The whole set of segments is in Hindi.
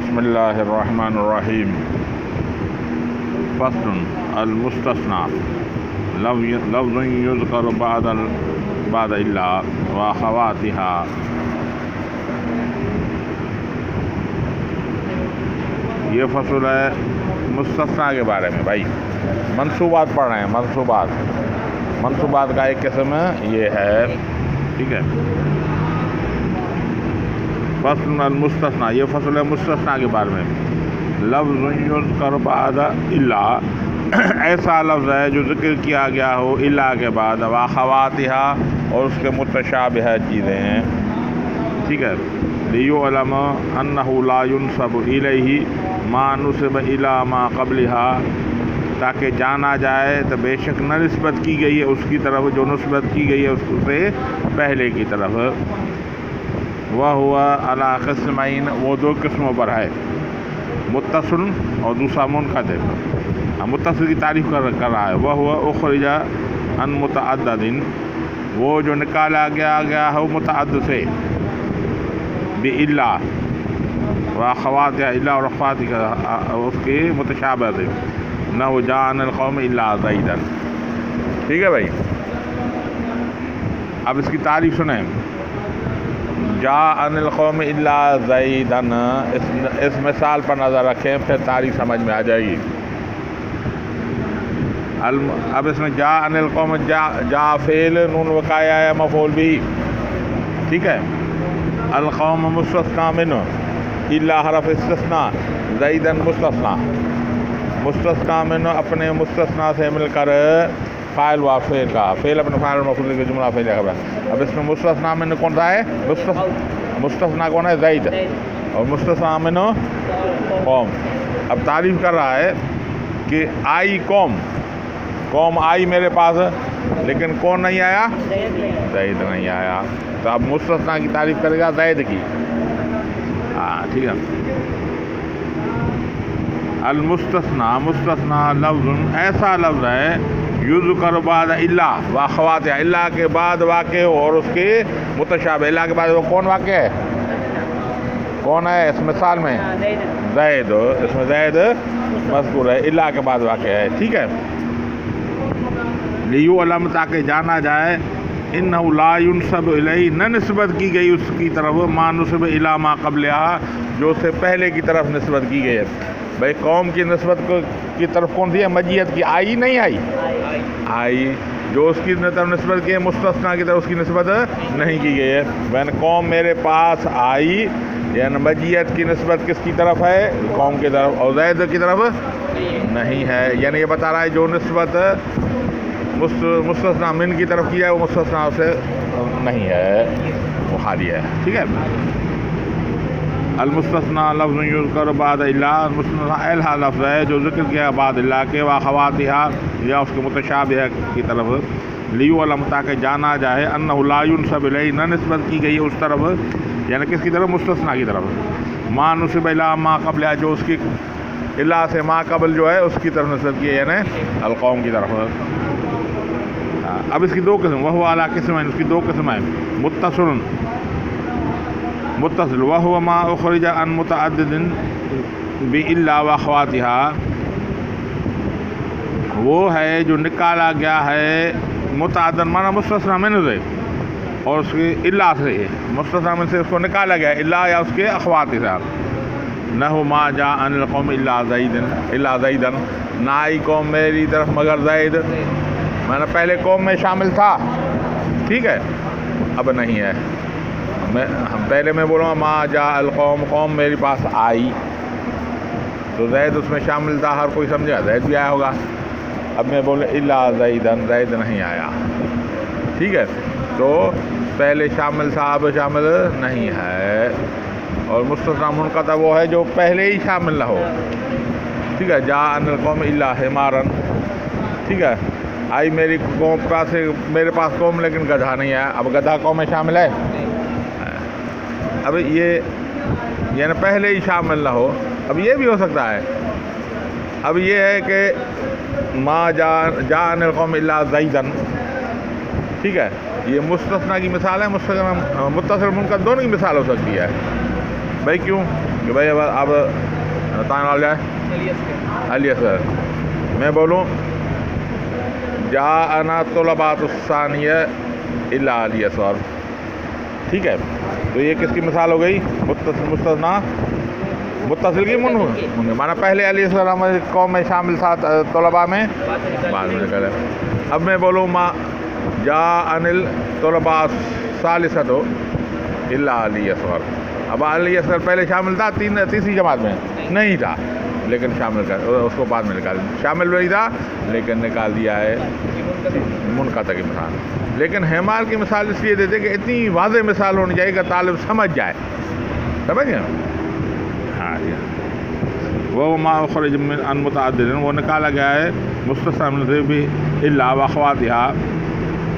बिस्मिल्लाहिर्रहमानिर्रहीम। फ़स्लुन अल-मुस्तस्ना लफ्ज़ुन युज़करु बाद इल्ला व अख़वातिहा। ये फसल है मुस्तस्ना के बारे में। भाई मंसूबात पढ़ रहे हैं। मंसूबात का एक किस्म ये है, ठीक है। फ़स्लुन अल-मुस्तस्ना, ये फसल है मुस्तस्ना के बारे में। लफ्ज़ुन युज़करु बाद इल्ला, ऐसा लफ्ज़ है जो ज़िक्र किया गया हो इल्ला के बाद, व अख़वातिहा, और उसके मुतशाबिह चीज़ें हैं, ठीक है। लियुअलम अन्नहु ला युनसबु इलैहि मा नुसिब इला मा क़ब्लिहा, ताकि जाना जाए तो बेशक न निस्बत की गई है उसकी तरफ जो निस्बत की गई है उससे पहले की तरफ। वह हुआ अला क़िस्मैन, वो दो किस्मों पर है, मुत्तसिल और दूसरा मुनक़तिअ। मुत्तसिल की तारीफ़ कर रहा है। वह हुआ उख़रिजा अन मुतअद्दिदिन, वो जो निकाला गया हो मुतअद्दिद से, बिइल्ला व अख़वातिहा, इल्ला और अख़वातिहा उसके मुतशाबिह से। न जाअनिल क़ौम इल्ला ज़ैदन, ठीक है भाई। अब इसकी तारीफ़ सुने। जाअनिल क़ौम इल्ला ज़ैदन, इस मिसाल पर नज़र रखें, फिर तारीफ़ समझ में आ जाएगी। अब इसमें जाअनिल क़ौम, जा फ़ेल, नून वक़ाया है मफ़ऊल भी, ठीक है। अल क़ौम मुस्तस्ना मिन्हु, इल्ला हरफ़ इस्तिस्ना, ज़ैदन मुस्तस्ना मिन्हु अपने मुस्तस्ना से मिलकर फ़ाइल व फ़ेल का, फ़ेल अपने फ़ाइल मफ़ऊल के जुमला फ़ेल का। अब इसमें मुस्तस्ना मिन्हु कौन सा है? मुस्तस्ना कौन है? ज़ैद। और मुस्तस्ना मिन्हु कौम। अब तारीफ़ कर रहा है कि आई कौम आई मेरे पास, लेकिन कौन नहीं आया? ज़ैद नहीं आया। तो अब मुस्तस्ना की तारीफ़ करेगा ज़ैद की। हाँ, ठीक है। मुस्तस्ना लफ्ज़ुन, ऐसा लफ्ज़ है युज़करु बाद इल्ला व अख़वातिहा, इल्ला के बाद वाक़े हो और उसके मुतशाबिह। इल्ला के बाद वो कौन वाक़े है? कौन है इस मिसाल में? ज़ैद। इसमें ज़ैद मज़कूर है, इल्ला के बाद वाक़े है, ठीक है। लियुअलम, ताकि जाना जाए, इन्नहु ला युनसबु इलैहि, न निस्बत की गई उसकी तरफ, मा नुसिब इला मा क़ब्लिहा, जो उससे पहले की तरफ निस्बत की गई है। भाई कौम की निस्बत की तरफ कौन सी है? मजीयत की। आई नहीं आई, जो उसकी तरफ निस्बत की है मुस्तस्ना की तरफ उसकी निस्बत नहीं की गई है। वैन कौम मेरे पास आई, यानी मजीयत की निस्बत किसकी तरफ है? कौम की तरफ, और ज़ैद की तरफ नहीं है। यानी ये बता रहा है जो निस्बत मुस्तस्ना मिन की तरफ किया है वो मुस्तस्ना से नहीं है, वो खाली है, ठीक है। अल-मुस्तस्ना लफ्ज़ुन युज़करु बाद इल्ला, मुस्तस्ना ऐसा लफ्ज़ है जो ज़िक्र किया बाद इल्ला के, व अख़वातिहा, या उसके मुतशाबिह की तरफ। लियुअलम, ताकि जाना जाए, अन्नहु ला युनसबु इलैहि, न निस्बत की गई है उस तरफ, यानी किसकी तरफ? मुस्तस्ना की तरफ। मा नुसिब इला मा क़ब्लिहा, जो उसकी इल्ला से मा क़ब्ल जो है उसकी तरफ निस्बत की है, यानी अल क़ौम की तरफ। अब इसकी दो किस्म, वह हुआ अला किस्मैन, उसकी दो किस्म है। मुत्तसिल वह हुआ मा उख़रिजा अन मुतअद्दिदिन बिइल्ला व अख़वातिहा, वो है जो निकाला गया है मुतअद्दिद माना मुस्तस्ना मिन से और उसके इल्ला से, मुस्तस्ना मिन से उसको निकाला गया इल्ला या उसके अख़वातिहा। नहु मा जाअनिल क़ौम इल्ला ज़ैदन, ना आई कौम मेरी तरफ मगर ज़ैद, मैंने पहले कौम में शामिल था, ठीक है, अब नहीं है। पहले मैं बोलूँगा मा जाअल क़ौम, कौम मेरे पास आई, तो ज़ैद उसमें शामिल था, हर कोई समझेगा ज़ैद भी आया होगा। अब मैं बोले इल्ला ज़ैदन, ज़ैद नहीं आया, ठीक है। तो पहले शामिल था, अब शामिल नहीं है। और मुस्तस्ना मुनक़ता वो है जो पहले ही शामिल न हो, ठीक है। जाअनिल क़ौम इल्ला हिमारन, ठीक है, आई मेरी कौम पास, मेरे पास कौम लेकिन गधा नहीं आया। अब गधा कौम में शामिल है? अब ये यानी पहले ही शामिल ना हो। अब ये भी हो सकता है, अब ये है कि मा जाअनिल क़ौम इल्ला ज़ैदन, ठीक है, ये मुस्तस्ना की मिसाल है, मुत्तसिल मुनक़त दोनों की मिसाल हो सकती है। भाई क्यों कि भाई अब तान जाए अली असर मैं बोलूँ जा अना तलबातुस्सानिया इल्ला अली असर, ठीक है। तो ये किसकी मिसाल हो गई? मुस्तस्ना मुत्तसिल की मुन माना पहले अली अस्सलाम कौम में शामिल था तलबा में, बाद में निकले। अब मैं बोलूँ माँ जा अनिल तलबा सालिसतो इल्ला अली असगर, अब अली असगर पहले शामिल था तीसरी जमात में नहीं था, लेकिन शामिल कर उसको बाद में निकाल, शामिल नहीं था लेकिन निकाल दिया है मुनक़ता की मिसाल। लेकिन हेमाल की मिसाल इसलिए देते कि इतनी वाज़ेह मिसाल होनी चाहिए कि तालिब समझ जाए, समझ गए? हाँ जी। वो माखरज मिन अन मुतअद्दिदिन, वो निकाला गया है मुस्तस्ना मिन से भी इल्ला व अख़वातिहा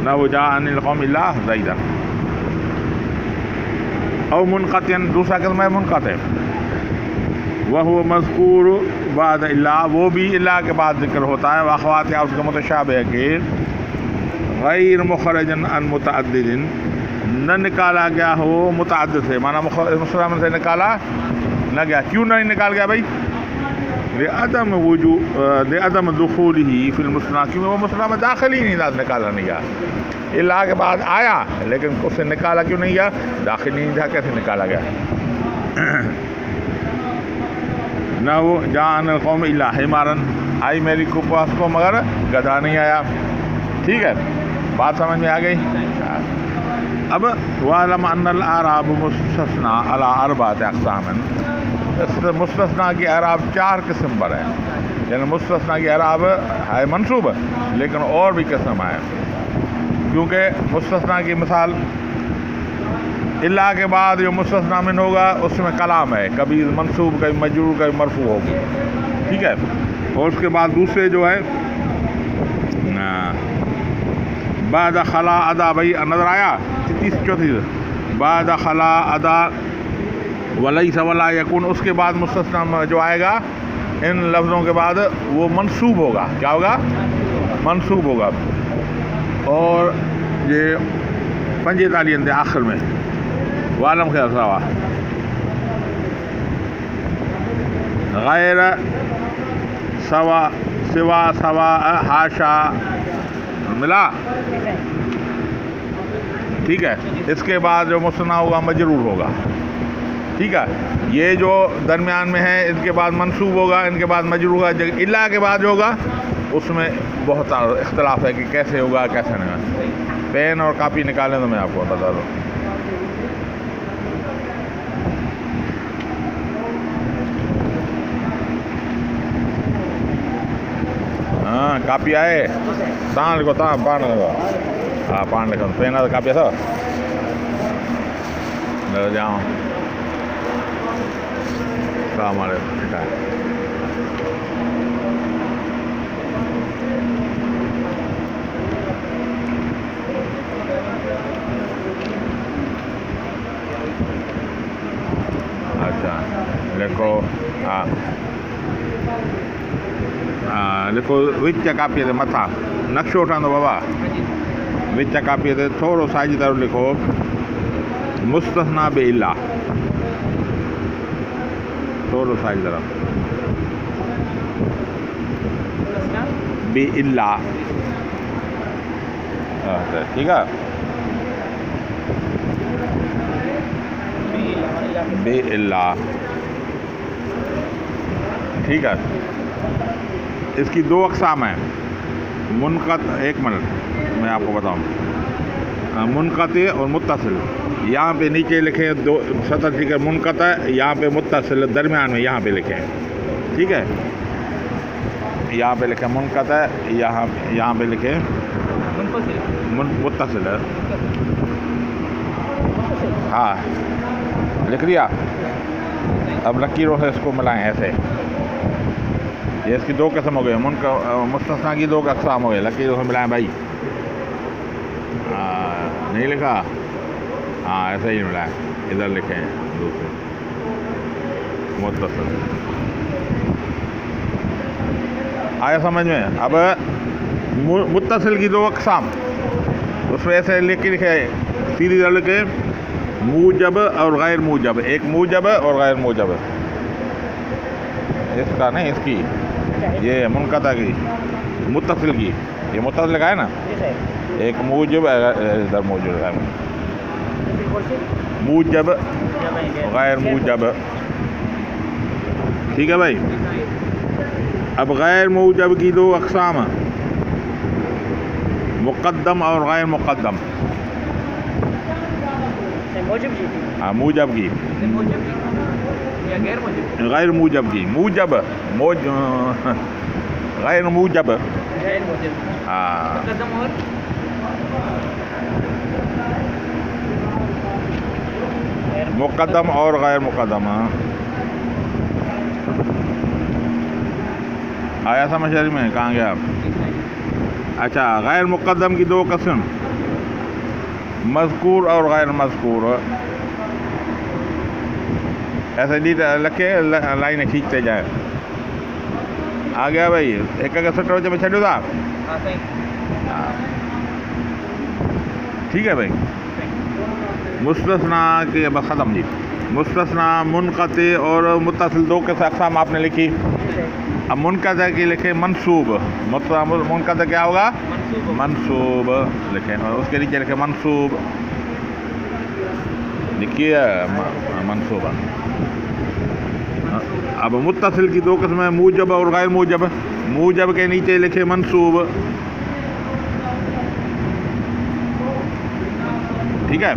न वो जा अनिल कौम इल्ला ज़ैदा और मुनक़तियन, दूसरा किस्म है मुनक़ति, वह मज़कूर बाद इल्ला, वो भी इल्ला के बाद जिक्र होता है, व अख़वातिहा उसके मुतशाबिह के, गैर मुखरजन अन मुतअद्दिदिन, न निकाला गया हो मुतअद्दिद से, माना मुस्तस्ना से निकाला न गया। क्यों नहीं निकाल गया भाई? अदम दुखूल ही फिल मुस्तना, क्योंकि वो मुस्तना में दाखिल ही नहीं था, निकाला नहीं गया। इल्ला के बाद आया लेकिन उससे निकाला क्यों नहीं गया? दाखिल नहीं था, कैसे निकाला गया? न वो जान कौम इल्ला हिमारन, आई मेरी को पास को मगर गधा नहीं आया, ठीक है, बात समझ में आ गई। अब वालम अन्नल आराब मुस्तस्ना अला अरबात अक़सामिन, मुस्तस्ना की अराब 4 किस्म पर है, यानी मुस्तस्ना की अराब है मंसूब लेकिन और भी किस्म है, क्योंकि मुस्तस्ना की मिसाल इल्ला के बाद जो मुस्तस्ना मिन होगा उसमें कलाम है, कभी मंसूब कभी मजरूर कभी मरफू होगी, ठीक है। और उसके बाद दूसरे जो है बाद खला अदा, भाई नजर आया 34 बाद खला अदा वलई सवला यकून, उसके बाद मुस्तस्ना जो आएगा इन लफ्ज़ों के बाद वो मंसूब होगा, क्या होगा? मंसूब होगा। और ये 45 आखिर में वालम के सवा गैर सवा सिवा सवा हाशा मिला, ठीक है। इसके बाद जो मुस्तना होगा मजरूर होगा, ठीक है। ये जो दरमियान में है इनके बाद मंसूब होगा, इनके बाद मजरूर होगा। इल्ला के बाद जो होगा उसमें बहुत इख्तलाफ है कि कैसे होगा कैसे नहीं। पेन और कापी निकालें तो मैं आपको बता दूँ। हाँ कापी आए तान लिखो, तान पान लिखो, हाँ पान लिखो, पेन तो कापी था जाओ हमारे अच्छा लिखो, हाँ लिखो विच कापीअ ते मथां नक्शो ठहंदो बाबा, विच कापीअ ते थोरो साइज तरफ़ लिखो मुस्तस्ना बे इल्ला, थोरो साइज तरफ़ बे इल्ला, ठीक है, बे इल्ला, ठीक है। इसकी 2 अक़साम हैं, मुनक़त, एक मिनट मैं आपको बताऊँ, मुनक़ते और मुत्तसिल। यहाँ पे नीचे लिखें 2 सतर, ठीक है, मुनक़त है, यहाँ पे मुत्तसिल दरमियान में यहाँ पे लिखें, ठीक है, यहाँ पे लिखें मुनक़त है, यहाँ पे लिखें मुत्तसिल है, हाँ लिख दिया। अब लकीरों से इसको मिलाएं ऐसे, ये इसकी 2 किस्म हो गए, मुस्तस्ना की 2 अक़साम हो गए, लकीरों से मिलाएं भाई, नहीं लिखा, हाँ ऐसे ही मिलाएं, इधर लिखें दूसरे मुत्तसिल, आया समझ में? अब मुत्तसिल की 2 अक़साम, उसमें ऐसे लिख के लिखे सीधी तरह लिखे मूजब और गैर मूजब, एक मूजब और गैर मूजब, इसका नहीं, इसकी ये मुनक़ता की, मुत्तसिल की, ये मुत्तसिल का है ना, एक मूजब इधर मूजब है, मूजब गैर मूजब। ठीक है भाई। अब गैर मूजब की दो अक़साम, मुक़द्दम और गैर मुक़द्दम। हाँ, मूजब की गैर मूजब की, मूजब गैर मूजब, हाँ, मुक़द्दम और गैर मुक़द्दम। आया समझ में? कहाँ गया? अच्छा, गैर मुक़द्दम की दो किस्म, मज़कूर और गैर मज़कूर। ऐसे डी रखे लाइन खींचते जाए। आ गया भाई, एक अगर सटर में छो था। ठीक है भाई। मुस्तस्ना के बस ख़त्म जी। मुस्तस्ना, मुनक़ते और मुत्तसिल दो के अक़साम आपने लिखी। अब मुनक़ता की लिखे मंसूब, मुनक़ता क्या होगा? मंसूब लिखे, और उसके नीचे लिखे मंसूब, लिखिए मंसूब। अब मुत्तसिल की दो किस्म है, मूजब और गैर मूजब। मूजब के नीचे लिखे मंसूब। ठीक है।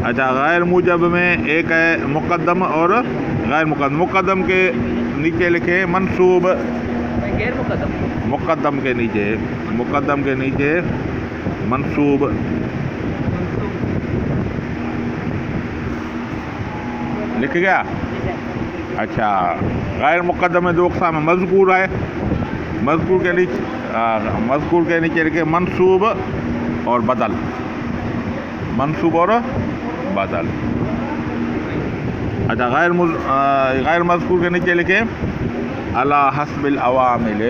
अच्छा, गैर मूजब में एक है मुक़द्दम और गैर मुक़द्दम। मुक़द्दम के नीचे लिखे मंसूब, मुक़द्दम के नीचे, मुक़द्दम के नीचे मंसूब। लिख गया? अच्छा, गैर मुक़द्दम में दो अक़साम है, मज़कूर है, मज़कूर के नीचे लिखे मंसूब और बदल, मंसूब और बदल। अच्छा, गैर मज़कूर के नीचे लिखे अला हस्बिल अवामिल,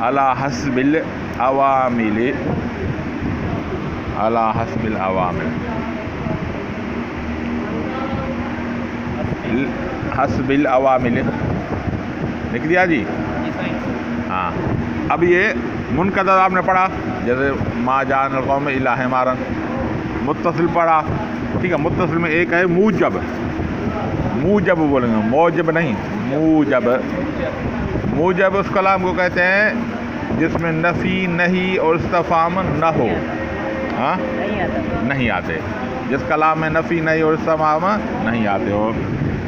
अला हस्बिल अवामिल, अला हस्बिल अवामिल, हस्बिल अवामिल। लिख दिया जी? हाँ। अब ये मुनक़ता आपने पढ़ा, जैसे मा जान कौम इला मारन। मुत्तसिल पढ़ा। ठीक है। मुत्तसिल में एक है मूजब, मूजब बोलेंगे, मौजब नहीं, मूजब। मूजब उस कलाम को कहते हैं जिसमें नफ़ी, नहीं और इस्तिफ़ाम न हो। हाँ, नहीं आते। जिस कलाम में नफ़ी, नहीं और इस्तिफ़ाम नहीं आते हो।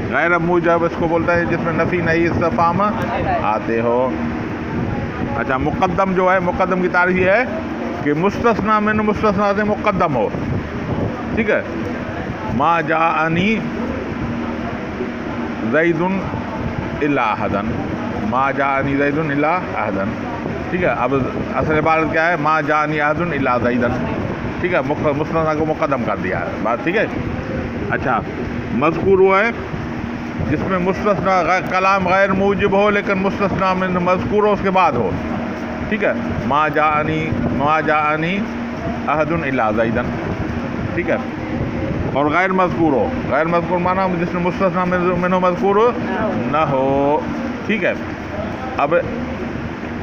गैर मूजब इसको बोलते हैं जिसमें नफ़ी, नहीं, इस्तिफ़ाम आते हो। अच्छा, मुक़द्दम जो है, मुक़द्दम की तारीफ़ ये है कि मुस्तस्ना में मुस्तस्ना से मुक़द्दम हो। ठीक है। मा जाअनी ज़ैदुन इल्ला अहदन, मा जाअनी ज़ैदुन इल्ला अहदन। ठीक है। अब असल इबारत क्या है? मा जाअनी अहदुन इल्ला ज़ैदन। ठीक है। मुस्तस्ना को मुक़द्दम कर दिया है बात। ठीक है। अच्छा, मज़कूर वो है जिसमें मुस्तस्ना कलाम गैर मूजिब हो लेकिन मुस्तस्ना में मज़कूर हो उसके बाद हो। ठीक है। मा जाअनी अहदुन इल्ला ज़ैदन। ठीक है। और गैर मज़कूर हो, गैर मज़कूर माना जिसमें मुस्तस्ना में मज़कूर न हो। ठीक है। अब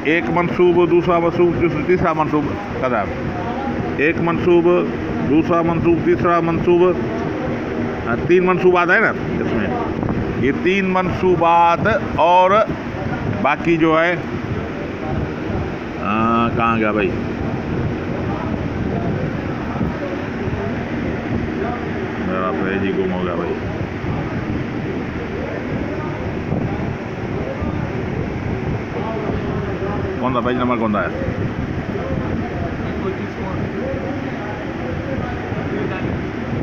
एक मंसूब, दूसरा मंसूब, तीसरा मंसूब कदा, एक मंसूब, दूसरा मंसूब, तीसरा मंसूब, तीन मंसूबात है ना इसमें। ये तीन मंसूबात और बाकी जो है कहाँ गया भाई? मेरा पेज ही गुम हो गया भाई। कौन सा पेज नंबर कौन सा है?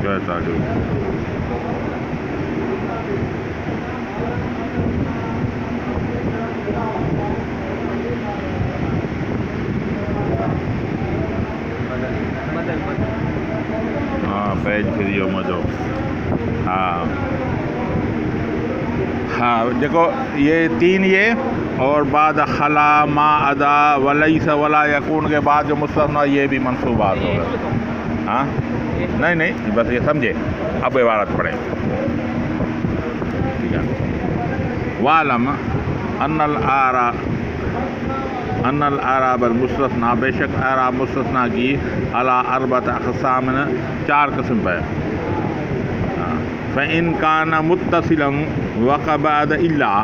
कैसा जो पेज फिर मजो। हाँ हाँ, देखो ये तीन, ये और बाद खला, मा, अदा, वलैसा, वला, यकून के बाद जो मुस्तस्ना ये भी मंसूबात होगा। हाँ, नहीं नहीं, बस ये समझे, अब इबारत पढ़े। ठीक है। वालम अन्नल आराबल मुस्तस्ना, बेशक आराब मुस्तस्ना की अला अरबत अक़साम, 4 किस्म पे। फ़इन काना मुत्तसिलन वक़बाद इल्ला,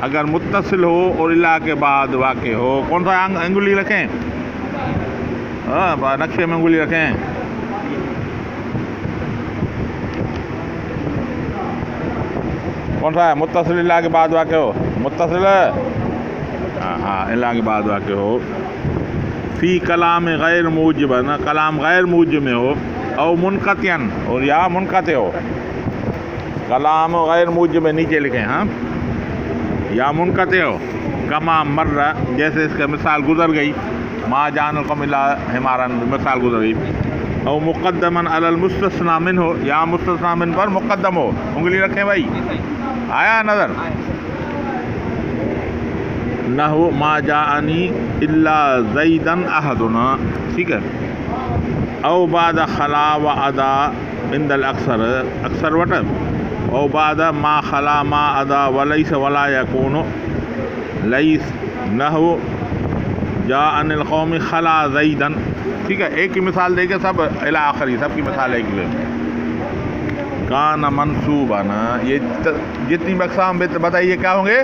अगर मुत्तसिल हो और इल्ला के बाद वाक़े हो। कौन सा अंगुली रखें? हाँ, नक्शे में अंगुली रखें। कौन सा है? मुत्तसिल इल्ला के बाद वाक़े हो। मुत्तसिल हाँ, इल्ला के बाद वाक़े हो। फ़ी कलाम गैर मूजिबन, कलाम गैर मूजिब में हो। और मुनक़तियन, और या मुनक़ते हो। कलाम गैर मूजिब में नीचे लिखें, हाँ, या मुनक़ते हो। कमा मर्रा, जैसे इसका मिसाल गुजर गई। मा जान कमिला हिमारन, मिसाल गुजर गई। और मुक़द्दमन अलल मुस्तस्ना मिन हो, या मुस्तस्ना मिन पर मुक़द्दम हो। उंगली रखें भाई, आया नज़र? नहु मा जाअनी इल्ला ज़ैदन अहदुना, ठीक है। औ बाद खला व अदा इंदल अक्सर, अक्सर वट। औ बाद मा खला मा अदा वलैस वला यकूनु लैस, नहु जाअनिल कौमी खला ज़ैदन, ठीक है। एक की मिसाल देके सब इला आखिरी, सब की मिसाल एक ही। काना मनसूबन, ये जितनी अक़साम बताइए क्या होंगे?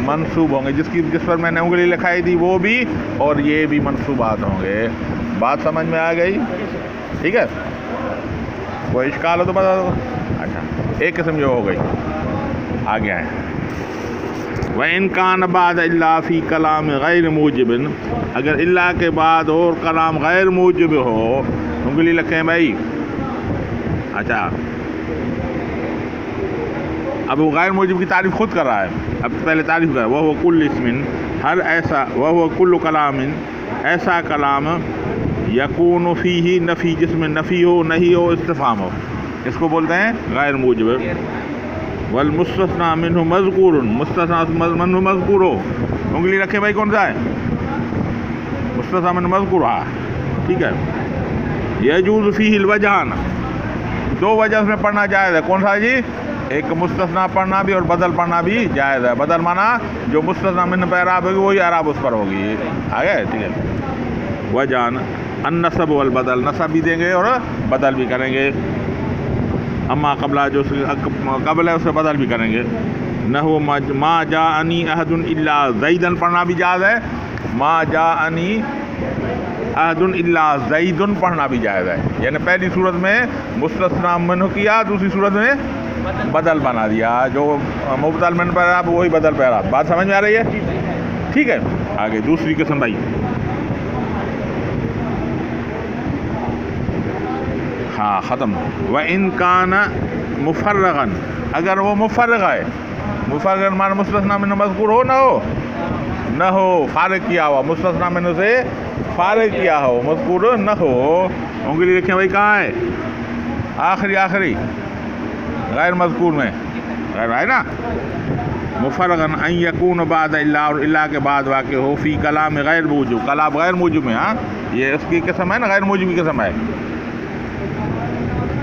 मनसूब होंगे। जिस पर मैंने उंगली लिखाई थी वो भी, और ये भी मनसूबात होंगे। बात समझ में आ गई? ठीक है। कोई इश्काल हो तो बता दो। अच्छा, एक किस्म जो हो गई, आ गया है। व इन कान बाद इल्ला फ़ी कलाम गैर मूजिबिन, अगर इल्ला के बाद और कलाम गैर मूजिब हो, उंगली रखें भाई। अच्छा, अब वो गैर मूजिब की तारीफ़ खुद कर रहा है। अब पहले तारीफ़ कर, वह कुल इस्मिन, हर ऐसा, वह कुल्लु कलामिन, ऐसा कलाम यकून फ़ीही नफ़ी, जिसमें नफ़ी हो, नहीं हो, इस्तिफ़ाम हो, इसको बोलते हैं गैर मूजिब। वल मुस्तस्ना मिन्हु मज़कूरुन, मुस्तस्ना मिन्हु मज़कूर हो। उंगली रखें भाई, कौन सा है? मुस्तस्ना मिन्हु मज़कूर, हाँ, ठीक है। यजूज़ फ़ीहिल वजहान, 2 वजह में पढ़ना जायज़ है। कौन सा है जी? एक मुस्तस्ना पढ़ना भी और बदल पढ़ना भी जायज़ है। बदल माना जो मुस्तस्ना मिन पे अराब होगी वही अराब उस पर होगी। आ गए? ठीक है। वजान अन्नसब वल बदल, नसब भी देंगे और बदल भी करेंगे। अम्मा कबला, जो कबल है उससे बदल भी करेंगे। नहु मा जाअनी अहदुन इल्ला ज़ैदन पढ़ना भी जायज़ है। मा जाअनी अहदुन इल्ला ज़ैदुन पढ़ना भी जायज़ है। यानी पहली सूरत में मुस्तस्ना मिन्हु किया, दूसरी सूरत में बदल बना दिया। जो मुबदल मिन पर आप वही बदल पे आप। बात समझ में आ रही है? ठीक है। आगे दूसरी किस्म भाई, हाँ, ख़त्म। व इन कान मुफ़र्रगन, अगर वो मुफ़र्रग है। मुफ़र्रगन माना मुस्तस्ना मिन्हु मज़कूर हो, न हो, फ़ारिग किया हुआ, मुस्तस्ना मिन्हु से फ़ारिग किया हो, मज़कूर न हो। उंगली देखें भाई, कहाँ है? आखिरी गैर मज़कूर में, गैर है ना। मुफ़र्रगन अन यकून बाद इल्ला, और इल्ला के बाद वाक़े हो। फ़ी कलाम गैर मूजिब, कलाम गैर मूजिब में, हाँ, ये उसकी किस्म है ना, गैर मूजिब की किस्म है।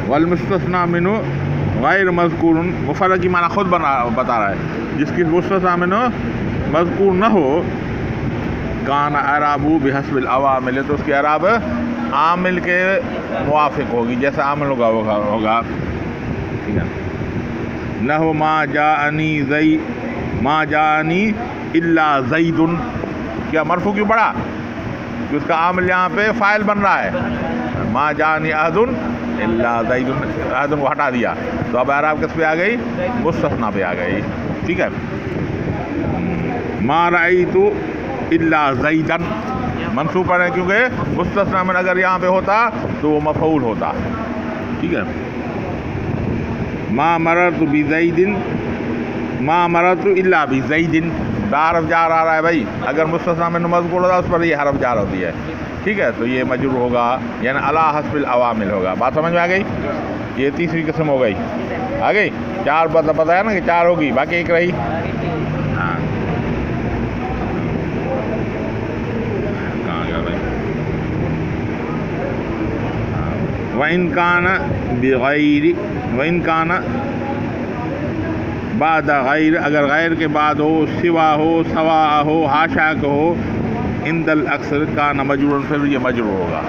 वल मुस्तस्ना मिन्हु गैर मज़कूरुन, मुफ़र्रग की माना खुद बता रहा है, जिसकी मुस्तस्ना मिन्हु मज़कूर न हो। कान अराबू बिहस्बिल अवामिल, तो उसकी अराब आमिल के मुवाफ़िक़ होगी, जैसा आमिल होगा। ठीक है। नहु मा जाअनी इल्ला ज़ैदुन, क्या मरफू क्यों पड़ा? कि उसका आमिल यहाँ पे फ़ाइल बन रहा है। मा जाअनी अहदुन इल्ला ज़ैदुन, अहदुन को हटा दिया, तो अब अराब किस पे आ गई? मुस्तस्ना पे आ गई। ठीक है। मा रअयतु इल्ला ज़ैदन, मंसूब है क्योंकि मुस्तस्ना में अगर यहाँ पे होता तो वो मफ़ऊल होता। ठीक है। मा मररतु बिज़ैदिन, मा मररतु इल्ला बिज़ैदिन, हरफ जार आ रहा है भाई। अगर मुस्तस्ना में मज़कूर होता उस पर ये हरफ जार होती है। ठीक है, तो ये मजरूर होगा, यानी अला हस्बिल अवामिल होगा। बात समझ में आ गई? ये तीसरी किस्म हो गई। आ गई? 4 पता है ना कि 4 होगी, बाकी एक रही। हाँ, कहाँ गया भाई? हाँ, व इनकान बग़ैर व इनकान बाद गैर, अगर गैर के बाद हो, सिवा हो, सवा हो, हाशा को हो, इंदल अक्सर का न मजरूर, फिर ये मजरूर होगा।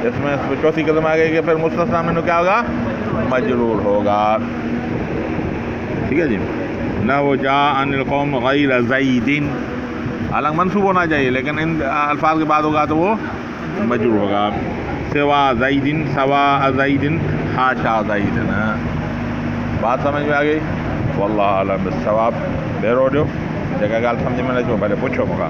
इसमें चौथी कदम आ गई कि फिर मुस्तस्ना मिन्हु क्या होगा, मजरूर होगा। ठीक है जी। न वो जा अनिल कौम गैर ज़ैदिन, अलग मंसूब होना चाहिए, लेकिन इन अल्फाज के बाद होगा तो वो मजरूर होगा। सिवा ज़ैदिन, सवा ज़ैदिन, हाशा ज़ैदिन। बात समझ में आ गई? वल्लाहु अअलम बिस्सवाब। बेरो जो जगह ॻाल्हि सम्झ में न अचो भले पुछो मूंखां।